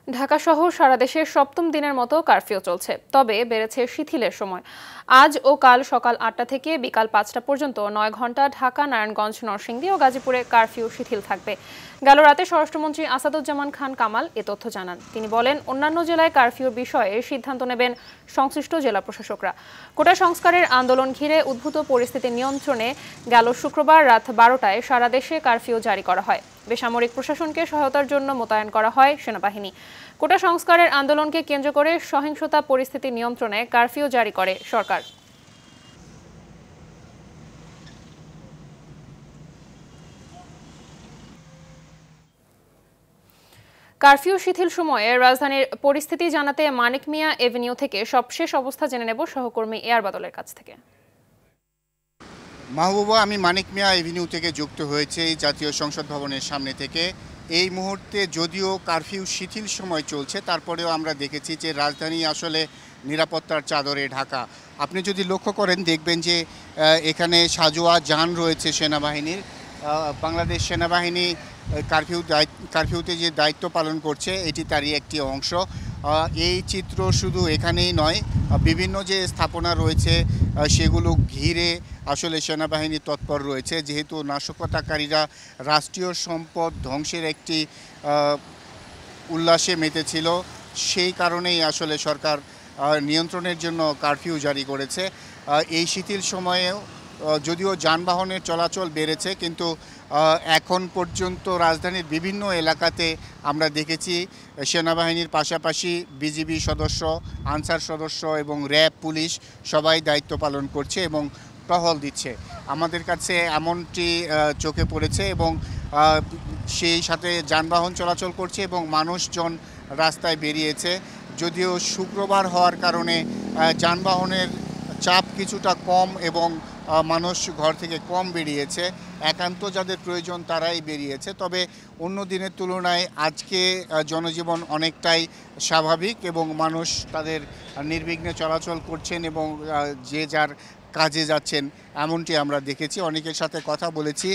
ঢাকা সহ সারা দেশে সপ্তম দিনের মতো কারফিউ চলছে, তবে বেড়েছে শিথিলের সময়। আজ ও কাল সকাল ৮টা থেকে বিকাল ৫টা পর্যন্ত ৯ ঘন্টা ঢাকা, নারায়ণগঞ্জ, নরসিংদী ও গাজীপুরে কারফিউ শিথিল থাকবে। গেল রাতে স্বরাষ্ট্রমন্ত্রী আসাদুজ্জামান খান কামাল এ তথ্য জানান। তিনি বলেন, অন্যান্য জেলায় কারফিউর বিষয়ে সিদ্ধান্ত নেবেন সংশ্লিষ্ট জেলা প্রশাসকরা। কোটা সংস্কারের আন্দোলন ঘিরে উদ্ভূত পরিস্থিতি নিয়ন্ত্রণে গেল শুক্রবার রাত ১২টায় সারা দেশে কারফিউ জারি করা হয়। বেসামরিক প্রশাসনকে সহায়তার জন্য মোতায়েন করা হয় সেনাবাহিনী। কোটা সংস্কারের আন্দোলনকে কেন্দ্র করে সহিংসতা পরিস্থিতি নিয়ন্ত্রণে কারফিউ জারি করে সরকার। কারফিউ শিথিল সময়ে রাজধানীর পরিস্থিতি জানাতে মানিক মিয়া এভিনিউ থেকে সবশেষ অবস্থা জেনে নেব সহকর্মী এয়ার বাদলের কাছ থেকে। মাহবুবা, আমি মানিক মিয়া এভিনিউ থেকে যুক্ত হয়েছে জাতীয় সংসদ ভবনের সামনে থেকে। এই মুহূর্তে যদিও কারফিউ শিথিল সময় চলছে, তারপরেও আমরা দেখেছি যে রাজধানী আসলে নিরাপত্তার চাদরে ঢাকা। আপনি যদি লক্ষ্য করেন দেখবেন যে এখানে সাজোয়া যান রয়েছে সেনাবাহিনীর। বাংলাদেশ সেনাবাহিনী কারফিউতে যে দায়িত্ব পালন করছে এটি তারই একটি অংশ। এই চিত্র শুধু এখানেই নয়, বিভিন্ন যে স্থাপনা রয়েছে সেগুলো ঘিরে আসলে সেনাবাহিনী তৎপর রয়েছে, যেহেতু নাশকতাকারীরা রাষ্ট্রীয় সম্পদ ধ্বংসের একটি উল্লাসে মেতেছিল। সেই কারণেই আসলে সরকার নিয়ন্ত্রণের জন্য কারফিউ জারি করেছে। এই শিথিল সময়েও যদিও যানবাহনের চলাচল বেড়েছে, কিন্তু এখন পর্যন্ত রাজধানীর বিভিন্ন এলাকাতে আমরা দেখেছি সেনাবাহিনীর পাশাপাশি বিজিবি সদস্য, আনসার সদস্য এবং র্যাব, পুলিশ সবাই দায়িত্ব পালন করছে এবং টহল দিচ্ছে। আমাদের কাছে এমনটি চোখে পড়েছে এবং সেই সাথে যানবাহন চলাচল করছে এবং মানুষজন রাস্তায় বেরিয়েছে। যদিও শুক্রবার হওয়ার কারণে যানবাহনের চাপ কিছুটা কম এবং মানুষ ঘর থেকে কম বেরিয়েছে। একান্ত যাদের প্রয়োজন তারাই বেরিয়েছে। তবে অন্য দিনের তুলনায় আজকে জনজীবন অনেকটাই স্বাভাবিক এবং মানুষ তাদের নির্বিঘ্নে চলাচল করছেন এবং যে যার কাজে যাচ্ছেন, এমনটি আমরা দেখেছি। অনেকের সাথে কথা বলেছি,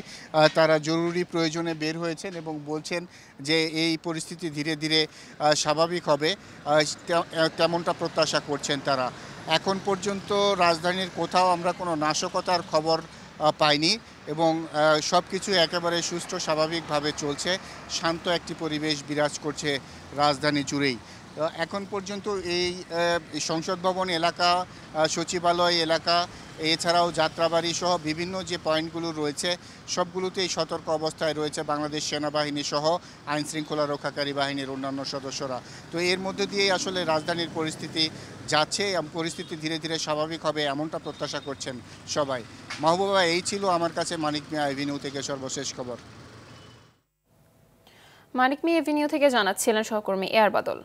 তারা জরুরি প্রয়োজনে বের হয়েছেন এবং বলছেন যে এই পরিস্থিতি ধীরে ধীরে স্বাভাবিক হবে, তেমনটা প্রত্যাশা করছেন তারা। এখন পর্যন্ত রাজধানীর কোথাও আমরা কোনো নাশকতার খবর পাইনি এবং সব কিছু একেবারে সুষ্ঠু স্বাভাবিকভাবে চলছে। শান্ত একটি পরিবেশ বিরাজ করছে রাজধানী জুড়েই। এখন পর্যন্ত এই সংসদ ভবন এলাকা, সচিবালয় এলাকা, এছাড়াও যাত্রাবাড়ি সহ বিভিন্ন যে পয়েন্টগুলো রয়েছে সবগুলোতেই সতর্ক অবস্থায় রয়েছে বাংলাদেশ সেনাবাহিনী সহ আইন শৃঙ্খলা রক্ষাকারী বাহিনীর অন্যান্য সদস্যরা। তো এর মধ্যে দিয়েই আসলে রাজধানীর পরিস্থিতি যাচ্ছে এবং পরিস্থিতি ধীরে ধীরে স্বাভাবিক হবে এমনটা প্রত্যাশা করছেন সবাই। মাহবুবা, এই ছিল আমার কাছে মানিক মিয়া এভিনিউ থেকে সর্বশেষ খবর। মানিক মিয়া এভিনিউ থেকে জানাচ্ছিলেন সহকর্মী এয়ার বাদল।